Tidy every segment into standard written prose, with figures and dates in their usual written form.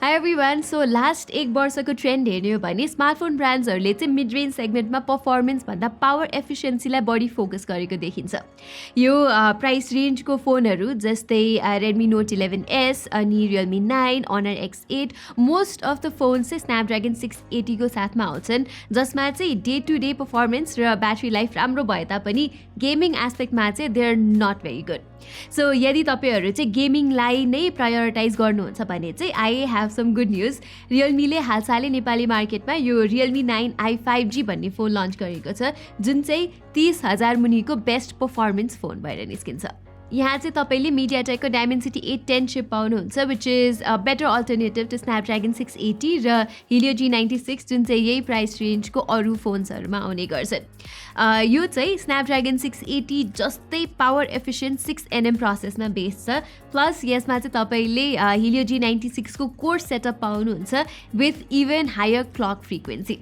Hi everyone. So last एक वर्षको trend हेर्ने हो भने स्मार्टफोन ब्रान्ड्सहरूले चाहिँ मिड रेन्ज सेगमेन्टमा पर्फर्मेन्स भन्दा पावर एफिसिएन्सीलाई बढी फोकस गरेको देखिन्छ। यो प्राइस रेन्जको फोनहरू जस्तै Redmi Note 11S अनि Realme 9, Honor X8 most of the phones चाहिँ स्न्यापड्रागन 680 को साथमा आउँछन्, जसमा चाहिँ डे टु डे पर्फर्मेन्स र ब्याट्री लाइफ राम्रो भए तापनि गेमिङ एस्पेक्टमा चाहिँ they are not very good. So यदि तपाईहरु चाहिँ गेमिङलाई नै प्रायोरिटाइज गर्नुहुन्छ भने चाहिँ I have some good news. रियलमीले हालसालै नेपाली मार्केटमा यो Realme 9i 5G भन्ने फोन लन्च गरेको छ, जुन चाहिँ 30,000 मुनिको बेस्ट पर्फर्मेन्स फोन भएर निस्किन्छ। यहाँ चाहिँ तपाईले मिडियाटेकको Dimensity 810 चिप पाउनुहुन्छ, which is a better alternative to Snapdragon 680 र Helio G96 जुन चाहिँ यही प्राइस रेन्जको अरू फोन्सहरूमा आउने गर्छन्। यो चाहिँ स्न्यापड्रागन 680 जस्तै पावर एफिसिएन्ट 6nm प्रोसेसमा बेस छ, प्लस यसमा चाहिँ तपाईले Helio G96 को कोर सेटअप पाउनुहुन्छ with even higher clock frequency.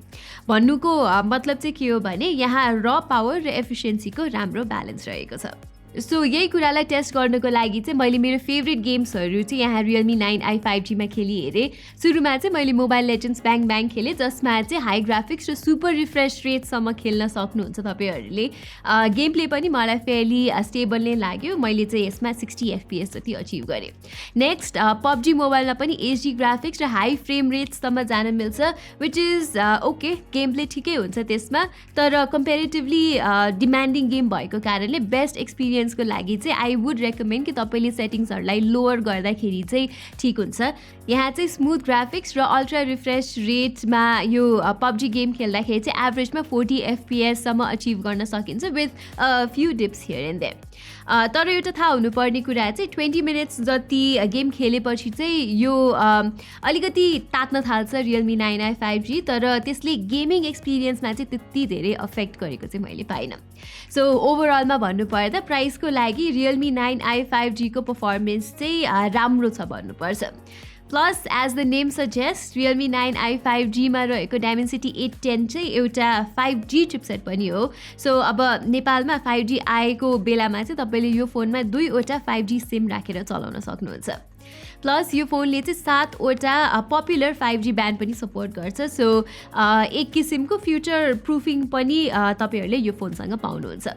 भन्नुको मतलब चाहिँ के हो भने यहाँ र पावर र एफिसिएन्सीको राम्रो ब्यालेन्स रहेको छ। सो यही कुरालाई टेस्ट गर्नको लागि चाहिँ मैले मेरो फेभरेट गेम्सहरू चाहिँ यहाँ Realme 9i 5G मा खेली हेरेँ। सुरुमा चाहिँ मैले मोबाइल लेजेन्ड्स ब्याङ ब्याङ खेलेँ, जसमा चाहिँ हाई ग्राफिक्स र सुपर रिफ्रेश रेटसम्म खेल्न सक्नुहुन्छ तपाईहरूले। गेम प्ले पनि मलाई फेयरली स्टेबल नै लाग्यो। मैले चाहिँ यसमा 60 FPS जति अचिभ गरेँ। नेक्स्ट PUBG मोबाइलमा पनि HD ग्राफिक्स र हाई फ्रेम रेट्ससम्म जान मिल्छ, which is okay. Game play ठिकै हुन्छ त्यसमा, तर कम्पेरिटिभली डिमान्डिङ गेम भएको कारणले बेस्ट एक्सपिरियन्स को लागि चाहिँ आई वुड रेकमेन्ड कि तपाईले सेटिङ्सहरूलाई लोअर गर्दाखेरि चाहिँ ठिक हुन्छ। यहाँ चाहिँ स्मुथ ग्राफिक्स र अल्ट्रा रिफ्रेश रेटमा यो PUBG गेम खेल्दाखेरि चाहिँ एभरेजमा 40 FPS सम्म अचिभ गर्न सकिन्छ with few dips here and there. तर एउटा थाहा हुनुपर्ने कुरा चाहिँ 20 मिनट्स जति गेम खेलेपछि चाहिँ यो अलिकति तात्न थाल्छ Realme 9i 5G, तर त्यसले गेमिङ एक्सपिरियन्समा चाहिँ त्यति धेरै अफेक्ट गरेको चाहिँ मैले पाइनँ। सो ओभरअलमा भन्नुपर्दा प्राइसको लागि Realme 9i 5G को पर्फर्मेन्स चाहिँ राम्रो छ भन्नुपर्छ। Plus as the name suggest Realme 9i 5G मा रहेको Dimensity 810 चाहिँ एउटा 5G चिपसेट पनि हो। सो अब नेपालमा 5G आएको बेलामा चाहिँ तपाईले यो फोनमा 2वटा 5G सिम राखेर चलाउन सक्नुहुन्छ। प्लस यो फोनले चाहिँ 7वटा पपुलर 5G ब्यान्ड पनि सपोर्ट गर्छ। सो एक किसिमको फ्युचर प्रुफिङ पनि तपाईहरूले यो फोनसँग पाउनुहुन्छ।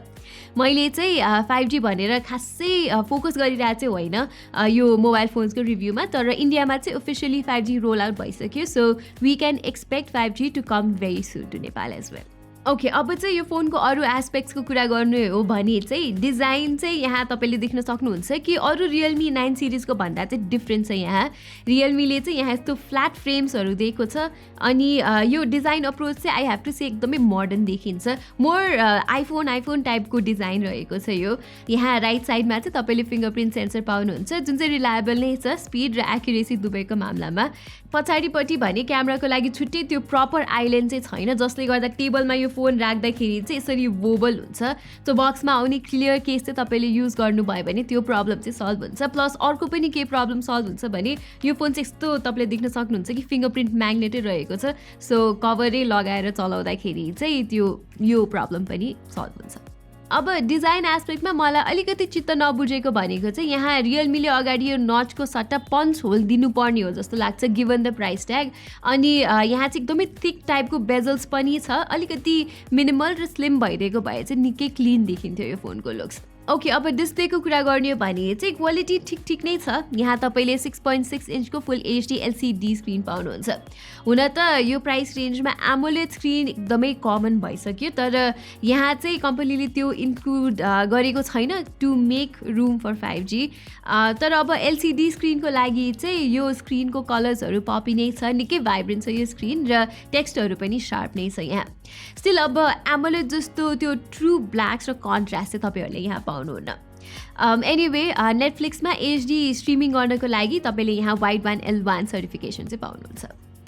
मैले चाहिँ 5G भनेर खासै फोकस गरिरहेको चाहिँ होइन यो मोबाइल फोन्सको रिभ्यूमा, तर इन्डियामा चाहिँ अफिसियली 5G रोल आउट भइसक्यो। So we can expect 5G to come very soon to Nepal as well. Okay, अब चाहिँ यो फोनको अरू एस्पेक्ट्सको कुरा गर्नु हो भने चाहिँ डिजाइन चाहिँ यहाँ तपाईँले देख्न सक्नुहुन्छ कि अरू Realme 9 सिरिजको भन्दा चाहिँ डिफ्रेन्ट छ। यहाँ रियलमीले चाहिँ यहाँ यस्तो फ्ल्याट फ्रेम्सहरू दिएको छ, अनि यो डिजाइन अप्रोच चाहिँ आई हेभ टु से एकदमै मोडर्न देखिन्छ। मोर आइफोन टाइपको डिजाइन रहेको छ यो। यहाँ राइट साइडमा चाहिँ तपाईँले फिङ्गरप्रिन्ट सेन्सर पाउनुहुन्छ, जुन चाहिँ रिलायबल नै छ स्पिड र एक्युरेसी दुवैको मामलामा। पछाडिपट्टि भने क्यामेराको लागि छुट्टै त्यो प्रपर आइल्यान्ड चाहिँ छैन, जसले गर्दा टेबलमा यो फोन राख्दाखेरि चाहिँ यसरी वोबल हुन्छ। सो बक्समा आउने क्लियर केस चाहिँ तपाईँले युज गर्नुभयो भने त्यो प्रब्लम चाहिँ सल्भ हुन्छ। प्लस अर्को पनि के प्रब्लम सल्भ हुन्छ भने यो फोन चाहिँ यस्तो तपाईँले देख्न सक्नुहुन्छ कि फिङ्गरप्रिन्ट म्याग्नेटै रहेको छ। सो कभरै लगाएर चलाउँदाखेरि चाहिँ यो प्रब्लम पनि सल्भ हुन्छ। अब डिजाइन एस्पेक्टमा मलाई अलिकति चित्त नबुझेको भनेको चाहिँ यहाँ रियलमीले अगाडि यो नटको सट्टा पन्च होल दिनुपर्ने हो जस्तो लाग्छ गिभन द प्राइस ट्याग। अनि यहाँ चाहिँ एकदमै थिक टाइपको बेजल्स पनि छ, अलिकति मिनिमल र स्लिम भइदिएको भए चाहिँ निकै क्लिन देखिन्थ्यो यो फोनको लुक्स। ओके, अब डिस्प्लेको कुरा गर्ने हो भने चाहिँ क्वालिटी ठिक नै छ। यहाँ तपाईँले 6.6 इन्चको फुल HD LCD स्क्रिन पाउनुहुन्छ। हुन त यो प्राइस रेन्जमा AMOLED स्क्रिन एकदमै कमन भइसक्यो, तर यहाँ चाहिँ कम्पनीले त्यो इन्क्लुड गरेको छैन to make room for 5G। तर अब LCD स्क्रिनको लागि चाहिँ यो स्क्रिनको कलर्सहरू पपी नै छ, निकै भाइब्रेन्ट छ यो स्क्रिन र टेक्स्टहरू पनि शार्प नै छ यहाँ। स्टिल अब AMOLED जस्तो त्यो ट्रु ब्ल्याक्स र कन्ट्रास्ट चाहिँ तपाईँहरूले यहाँ पाउनुहुन्न। एनिवे नेटफ्लिक्समा HD स्ट्रिमिङ गर्नको लागि तपाईँले यहाँ वाइड ब्यान्ड L1 सर्टिफिकेसन चाहिँ पाउनुहुन्छ।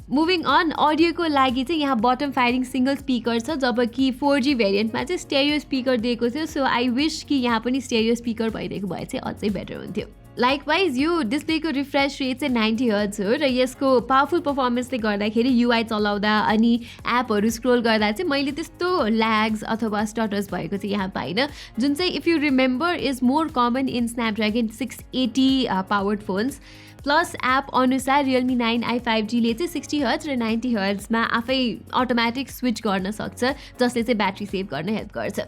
मुभिङ अन, अडियोको लागि चाहिँ यहाँ बटम फायरिङ सिङ्गल स्पिकर छ, जबकि 4G भेरिएन्टमा चाहिँ स्टेरियो स्पिकर दिएको थियो। सो आई विश कि यहाँ पनि स्टेरियो स्पिकर भइदिएको भए चाहिँ अझै बेटर हुन्थ्यो। लाइकवाइज यो डिस्प्लेको रिफ्रेश रेट चाहिँ 90 हर्ट्ज हो र यसको पावरफुल पर्फर्मेन्सले गर्दाखेरि UI चलाउँदा अनि एपहरू स्क्रोल गर्दा चाहिँ मैले त्यस्तो ल्याग्स अथवा स्टटर्स भएको चाहिँ यहाँ पाइनँ, जुन चाहिँ if you remember is more common in Snapdragon 680 powered phones. Plus app अनुसार Realme 9i 5G ले चाहिँ 60Hz र 90Hz मा आफै अटोमेटिक स्विच गर्न सक्छ जसले चाहिँ ब्याट्री सेभ गर्न हेल्प गर्छ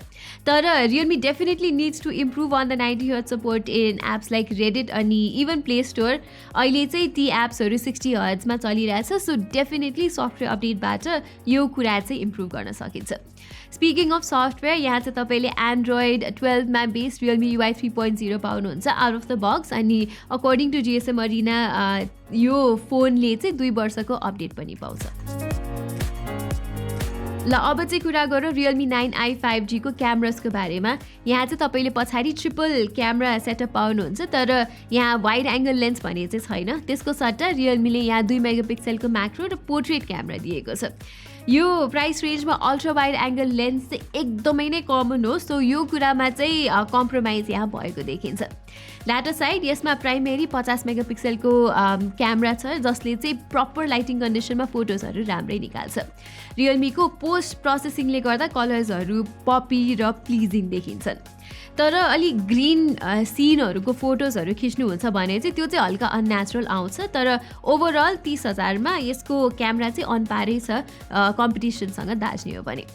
तर Realme definitely needs to improve on the 90Hz support in apps like Reddit अनि इभन प्ले स्टोर अहिले चाहिँ ती एप्सहरू 60Hz मा चलिरहेछ सो डेफिनेटली सफ्टवेयर अपडेटबाट यो कुरा चाहिँ इम्प्रुभ गर्न सकिन्छ स्पिकिङ अफ सफ्टवेयर यहाँ चाहिँ तपाईँले एन्ड्रोइड 12 मा बेस्ड Realme UI 3.0 पाउनुहुन्छ आउट अफ द बक्स अनि अकर्डिङ टु GSM अरिना यो फोनले चाहिँ 2 वर्षको अपडेट पनि पाउँछ ल अब चाहिँ कुरा गरौँ Realme 9i 5G को क्यामेरासको बारेमा यहाँ चाहिँ तपाईँले पछाडि ट्रिपल क्यामेरा सेटअप पाउनुहुन्छ तर यहाँ वाइड एङ्गल लेन्स भने चाहिँ छैन त्यसको सट्टा Realmeले यहाँ 2 मेगापिक्सलको म्याक्रो र पोर्ट्रेट क्यामेरा दिएको छ यो प्राइस रेन्जमा अल्ट्रा वाइड एङ्गल लेन्स चाहिँ एकदमै नै कमन हो सो यो कुरामा चाहिँ कम्प्रोमाइज यहाँ भएको देखिन्छ ल्याटर साइड यसमा प्राइमेरी 50 मेगापिक्सलको क्यामेरा छ जसले चाहिँ प्रपर लाइटिङ कन्डिसनमा फोटोजहरू राम्रै निकाल्छ Realmeको पोस्ट प्रोसेसिङले गर्दा कलर्सहरू पपी र प्लिजिङ देखिन्छन् तर अलि ग्रीन सिनहरूको फोटोजहरू खिच्नुहुन्छ भने चाहिँ त्यो चाहिँ हल्का अननेचुरल आउँछ तर ओभरअल 30,000 मा यसको क्यामेरा चाहिँ अनपारै छ कम्पिटिसनसँग दाज्ने हो भने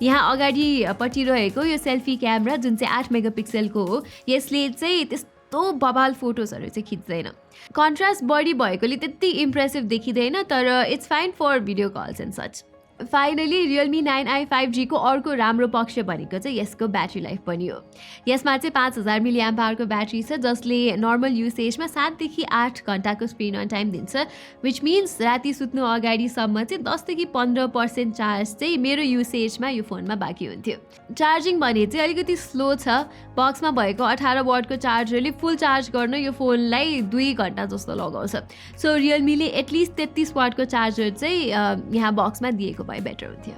यहाँ अगाडिपट्टि रहेको यो सेल्फी क्यामेरा जुन चाहिँ 8 मेगापिक्सलको हो यसले चाहिँ त्यस्तो बबाल फोटोजहरू चाहिँ खिच्दैन कन्ट्रास्ट बढी भएकोले त्यति इम्प्रेसिभ देखिँदैन तर it's fine for video calls and such finally Realme 9i 5G को अर्को राम्रो पक्ष भनेको चाहिँ यसको ब्याट्री लाइफ पनि हो यसमा चाहिँ 5000 mAh को ब्याट्री छ जसले नर्मल युसेजमा 7 देखि 8 घण्टाको स्क्रिन अन टाइम दिन्छ विच मिन्स राति सुत्नु अगाडिसम्म चाहिँ 10 देखि 15% चार्ज चाहिँ मेरो युसेजमा यो फोनमा बाँकी हुन्थ्यो चार्जिङ भने चाहिँ अलिकति स्लो छ बक्समा भएको 18 वाटको चार्जरले फुल चार्ज गर्न यो फोनलाई 2 घण्टा जस्तो लगाउँछ सो Realmeले एटलिस्ट 33 वाटको चार्जर चाहिँ यहाँ बक्समा दिएको भए बेटर हुन्थ्यो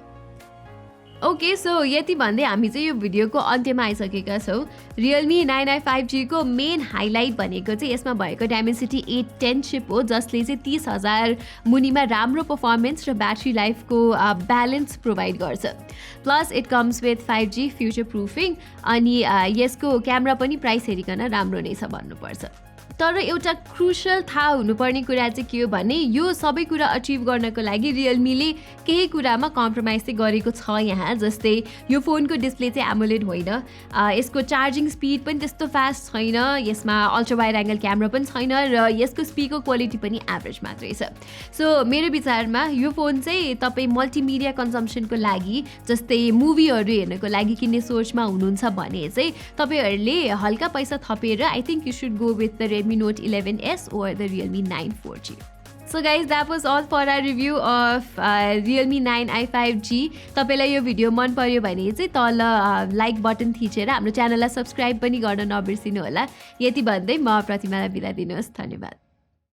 ओके सो यति भन्दै हामी चाहिँ यो भिडियोको अन्त्यमा आइसकेका छौँ Realme 9i 5G को मेन हाइलाइट भनेको चाहिँ यसमा भएको Dimensity 810 चिप हो जसले चाहिँ 30,000 मुनिमा राम्रो पर्फर्मेन्स र ब्याट्री लाइफको ब्यालेन्स प्रोभाइड गर्छ plus it comes with 5G future proofing अनि यसको क्यामेरा पनि प्राइस हेरिकन राम्रो नै छ भन्नुपर्छ तर एउटा क्रुसियल थाहा हुनुपर्ने कुरा चाहिँ के हो भने यो सबै कुरा अचिभ गर्नको लागि Realmeले केही कुरामा कम्प्रोमाइज चाहिँ गरेको छ यहाँ जस्तै यो फोनको डिस्प्ले चाहिँ एमोलेड होइन यसको चार्जिङ स्पिड पनि त्यस्तो फास्ट छैन यसमा अल्ट्रा वाइड एङ्गल क्यामेरा पनि छैन र यसको स्पिकर क्वालिटी पनि एभरेज मात्रै छ सो मेरो विचारमा यो फोन चाहिँ तपाईँ मल्टिमिडिया कन्जम्सनको लागि जस्तै मुभीहरू हेर्नको लागि किन्ने सोचमा हुनुहुन्छ भने चाहिँ तपाईँहरूले हल्का पैसा थपेर I think you should go with the Redmi Note 11s or the Realme 9 4G. So guys, that was all for our review of Realme 9i 5G. तपाईलाई यो भिडियो मन पर्यो भने चाहिँ तल लाइक बटन थिचेर हाम्रो च्यानललाई सब्स्क्राइब पनि गर्न नबिर्सिनु होला यति भन्दै म प्रतिमालाई बिदा दिनुहोस् धन्यवाद